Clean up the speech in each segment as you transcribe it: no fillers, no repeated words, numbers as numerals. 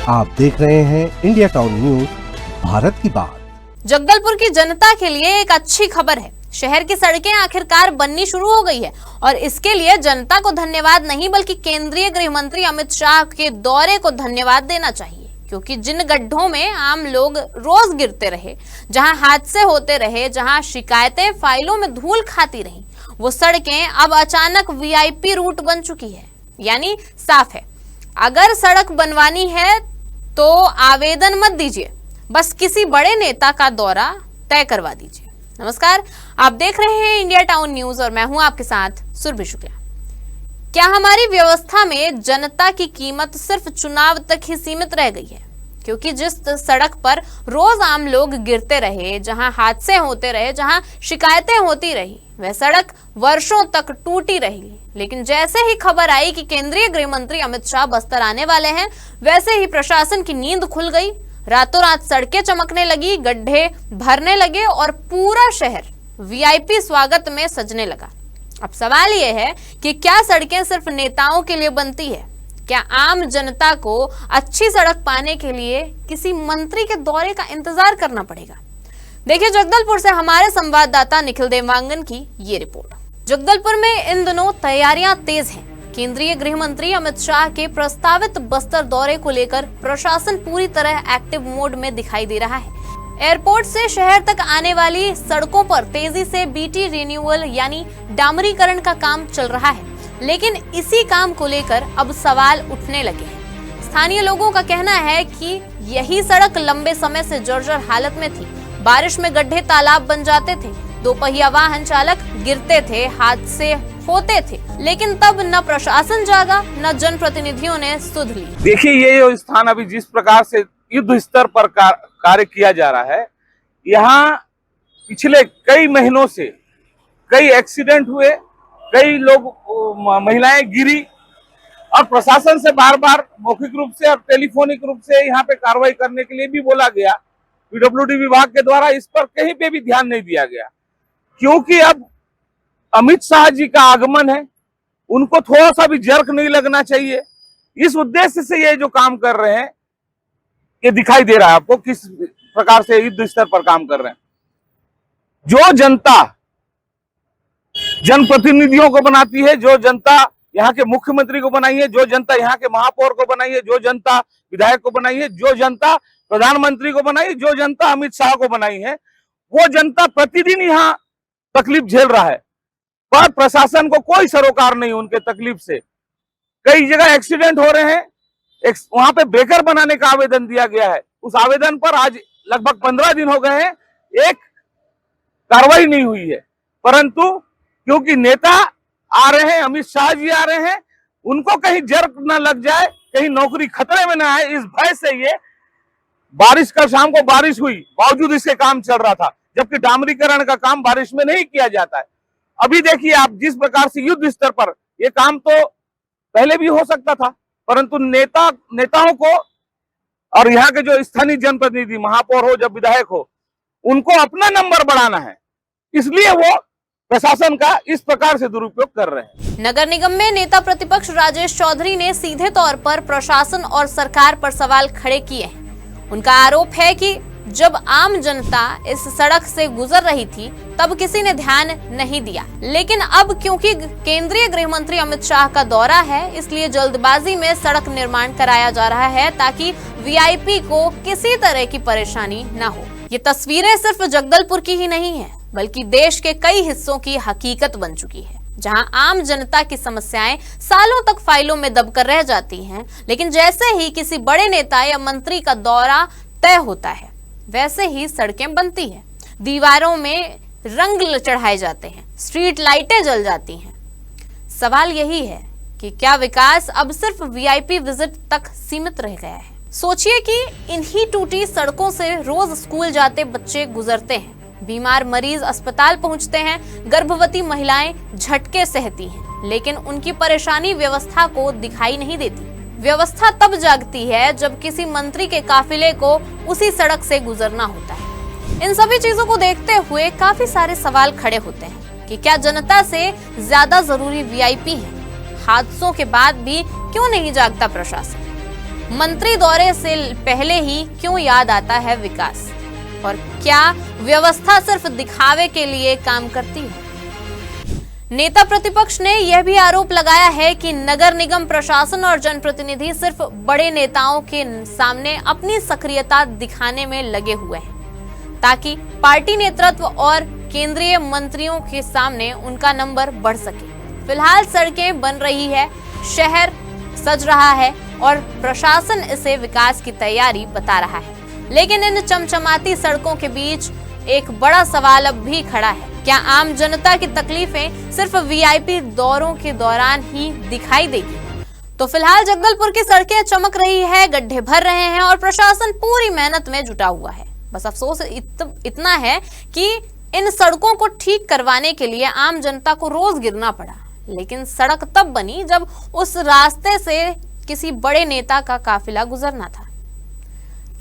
आप देख रहे हैं इंडिया टाउन न्यूज, भारत की बात। जगदलपुर की जनता के लिए एक अच्छी खबर है। शहर की सड़कें आखिरकार बननी शुरू हो गई है और इसके लिए जनता को धन्यवाद नहीं बल्कि केंद्रीय गृह मंत्री अमित शाह के दौरे को धन्यवाद देना चाहिए, क्योंकि जिन गड्ढों में आम लोग रोज गिरते रहे, जहां हादसे होते रहे, जहां शिकायतें फाइलों में धूल खाती रहीं, वो सड़कें अब अचानक वीआईपी रूट बन चुकी है। यानी साफ है, अगर सड़क बनवानी है तो आवेदन मत दीजिए, बस किसी बड़े नेता का दौरा तय करवा दीजिए। नमस्कार, आप देख रहे हैं इंडिया टाउन न्यूज और मैं हूं आपके साथ सुरभि शुक्ला। क्या हमारी व्यवस्था में जनता की कीमत सिर्फ चुनाव तक ही सीमित रह गई है? क्योंकि जिस सड़क पर रोज आम लोग गिरते रहे, जहां हादसे होते रहे, जहां शिकायतें होती रही, वह सड़क वर्षों तक टूटी रही। लेकिन जैसे ही खबर आई कि केंद्रीय गृह मंत्री अमित शाह बस्तर आने वाले हैं, वैसे ही प्रशासन की नींद खुल गई। रातों रात सड़कें चमकने लगी, गड्ढे भरने लगे और पूरा शहर वीआईपी स्वागत में सजने लगा। अब सवाल यह है कि क्या सड़कें सिर्फ नेताओं के लिए बनती है? क्या आम जनता को अच्छी सड़क पाने के लिए किसी मंत्री के दौरे का इंतजार करना पड़ेगा? देखिए, जगदलपुर से हमारे संवाददाता निखिल देवांगन की ये रिपोर्ट। जगदलपुर में इन दिनों तैयारियां तेज हैं। केंद्रीय गृह मंत्री अमित शाह के प्रस्तावित बस्तर दौरे को लेकर प्रशासन पूरी तरह एक्टिव मोड में दिखाई दे रहा है। एयरपोर्ट से शहर तक आने वाली सड़कों पर तेजी से बीटी रिन्यूअल यानी डामरीकरण का काम चल रहा है, लेकिन इसी काम को लेकर अब सवाल उठने लगे हैं। स्थानीय लोगों का कहना है कि यही सड़क लंबे समय से जर्जर हालत में थी। बारिश में गड्ढे तालाब बन जाते थे, दोपहिया वाहन चालक गिरते थे, हादसे होते थे, लेकिन तब न प्रशासन जागा न जनप्रतिनिधियों ने सुध ली। देखिए, ये जो स्थान अभी जिस प्रकार से युद्ध स्तर पर कार्य किया जा रहा है, यहाँ पिछले कई महीनों से कई एक्सीडेंट हुए, कई लोग महिलाएं गिरी और प्रशासन से बार बार मौखिक रूप से और टेलीफोनिक रूप से यहाँ पे कार्रवाई करने के लिए भी बोला गया। पीडब्ल्यूडी विभाग के द्वारा इस पर कहीं पे भी ध्यान नहीं दिया गया, क्योंकि अब अमित शाह जी का आगमन है, उनको थोड़ा सा भी जर्क नहीं लगना चाहिए। इस उद्देश्य से ये जो काम कर रहे हैं, ये दिखाई दे रहा है आपको किस प्रकार से युद्ध स्तर पर काम कर रहे हैं। जो जनता जनप्रतिनिधियों को बनाती है, जो जनता यहाँ के मुख्यमंत्री को बनाई है, जो जनता यहाँ के महापौर को बनाई है, जो जनता विधायक को बनाई है, जो जनता प्रधानमंत्री को बनाई है, जो जनता अमित शाह को बनाई है, वो जनता प्रतिदिन यहाँ तकलीफ झेल रहा है, पर प्रशासन को कोई सरोकार नहीं उनके तकलीफ से। कई जगह एक्सीडेंट हो रहे हैं, वहां पे ब्रेकर बनाने का आवेदन दिया गया है, उस आवेदन पर आज लगभग 15 दिन हो गए हैं, एक कार्रवाई नहीं हुई है। परंतु क्योंकि नेता आ रहे हैं, अमित शाह जी आ रहे हैं, उनको कहीं जर्क न लग जाए, कहीं नौकरी खतरे में न आए, इस भय से ये बारिश का शाम को बारिश हुई, बावजूद इसके काम चल रहा था, जबकि डामरीकरण का काम बारिश में नहीं किया जाता है। अभी देखिए आप, जिस प्रकार से युद्ध स्तर पर ये काम तो पहले भी हो सकता था, परंतु नेताओं को और यहाँ के जो स्थानीय जनप्रतिनिधि, महापौर हो, जब विधायक हो, उनको अपना नंबर बढ़ाना है, इसलिए वो प्रशासन का इस प्रकार से दुरुपयोग कर रहे हैं। नगर निगम में नेता प्रतिपक्ष राजेश चौधरी ने सीधे तौर पर प्रशासन और सरकार पर सवाल खड़े किए हैं। उनका आरोप है कि जब आम जनता इस सड़क से गुजर रही थी तब किसी ने ध्यान नहीं दिया, लेकिन अब क्योंकि केंद्रीय गृह मंत्री अमित शाह का दौरा है, इसलिए जल्दबाजी में सड़क निर्माण कराया जा रहा है ताकि वीआईपी को किसी तरह की परेशानी न हो। ये तस्वीरें सिर्फ जगदलपुर की ही नहीं है, बल्कि देश के कई हिस्सों की हकीकत बन चुकी है, जहां आम जनता की समस्याएं सालों तक फाइलों में दबकर रह जाती हैं, लेकिन जैसे ही किसी बड़े नेता या मंत्री का दौरा तय होता है, वैसे ही सड़कें बनती हैं, दीवारों में रंग चढ़ाए जाते हैं, स्ट्रीट लाइटें जल जाती हैं। सवाल यही है कि क्या विकास अब सिर्फ वीआईपी विजिट तक सीमित रह गया है? सोचिए कि इन्हीं टूटी सड़कों से रोज स्कूल जाते बच्चे गुजरते हैं, बीमार मरीज अस्पताल पहुंचते हैं, गर्भवती महिलाएं झटके सहती हैं, लेकिन उनकी परेशानी व्यवस्था को दिखाई नहीं देती। व्यवस्था तब जागती है जब किसी मंत्री के काफिले को उसी सड़क से गुजरना होता है। इन सभी चीजों को देखते हुए काफी सारे सवाल खड़े होते हैं कि क्या जनता से ज्यादा जरूरी वीआईपी है? हादसों के बाद भी क्यों नहीं जागता प्रशासन? मंत्री दौरे से पहले ही क्यों याद आता है विकास? और क्या व्यवस्था सिर्फ दिखावे के लिए काम करती है? नेता प्रतिपक्ष ने यह भी आरोप लगाया है कि नगर निगम प्रशासन और जनप्रतिनिधि सिर्फ बड़े नेताओं के सामने अपनी सक्रियता दिखाने में लगे हुए हैं ताकि पार्टी नेतृत्व और केंद्रीय मंत्रियों के सामने उनका नंबर बढ़ सके। फिलहाल सड़कें बन रही है, शहर सज रहा है और प्रशासन इसे विकास की तैयारी बता रहा है, लेकिन इन चमचमाती सड़कों के बीच एक बड़ा सवाल अब भी खड़ा है। क्या आम जनता की तकलीफें सिर्फ वीआईपी दौरों के दौरान ही दिखाई देगी? तो फिलहाल जगदलपुर की सड़कें चमक रही है, गड्ढे भर रहे हैं और प्रशासन पूरी मेहनत में जुटा हुआ है। बस अफसोस इतना है कि इन सड़कों को ठीक करवाने के लिए आम जनता को रोज गिरना पड़ा, लेकिन सड़क तब बनी जब उस रास्ते से किसी बड़े नेता का काफिला गुजरना था।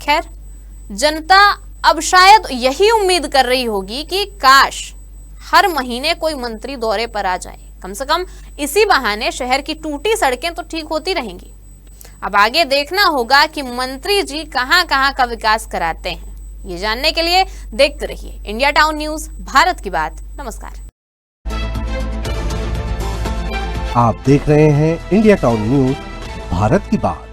खैर, जनता अब शायद यही उम्मीद कर रही होगी कि काश हर महीने कोई मंत्री दौरे पर आ जाए, कम से कम इसी बहाने शहर की टूटी सड़कें तो ठीक होती रहेंगी। अब आगे देखना होगा कि मंत्री जी कहां-कहां का विकास कराते हैं। ये जानने के लिए देखते रहिए इंडिया टाउन न्यूज, भारत की बात। नमस्कार। आप देख रहे हैं इंडिया टाउन न्यूज, भारत की बात।